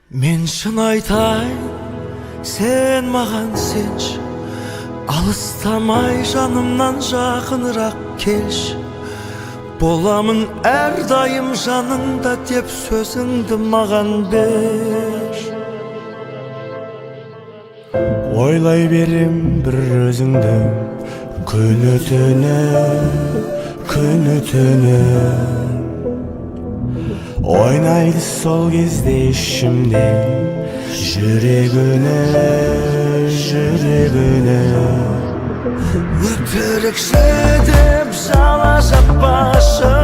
Мен шын айтайын, сен маған сенші, алыстамай жанымнан жақынырақ келші. Боламын әрдайым жаныңда деп сөзіңді маған бер. Ойлай берем бір өзіңді күні түні ойнайды сол кезде ішімде жүрегіне Өтірікші деп жала жаппашы,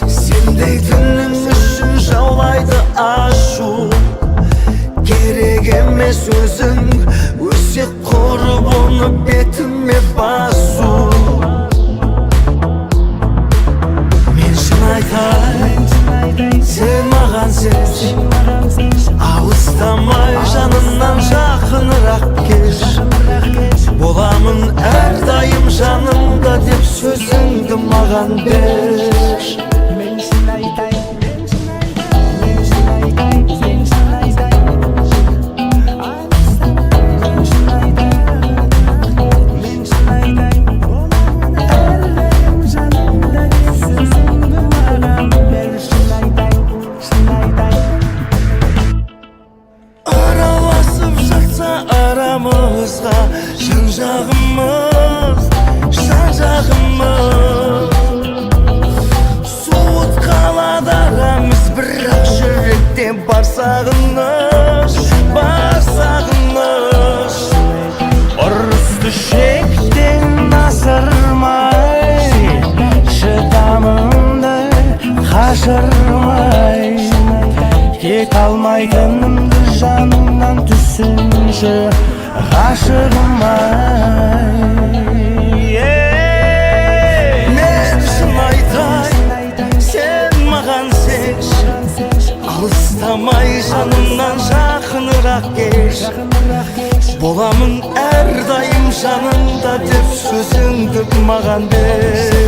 сендей түннің үшін жаулайды ашу. Керек емес өзің өсек құрып оны бетіме басу. Мен шын айтайын, сен маған сенші, алыстамай жанымнан жақынырақ келші. Боламын әрдайым жанымда деп сөзіңді маған бер. Араласып жатса арамызға жан жағымыз, суыт қалады арамыз, бірақ жүректе бар сағыныш. Ұрысты шектен асырмай, шыдамымды қашырмай, кек алмайтынымды жанымнан түсінші ғашығым ай. Мен шын айтайын, сен маған сенші, алыстамай жанымнан жақынырақ келші. Боламын әрдайым жанымда деп сөзіңді маған бер.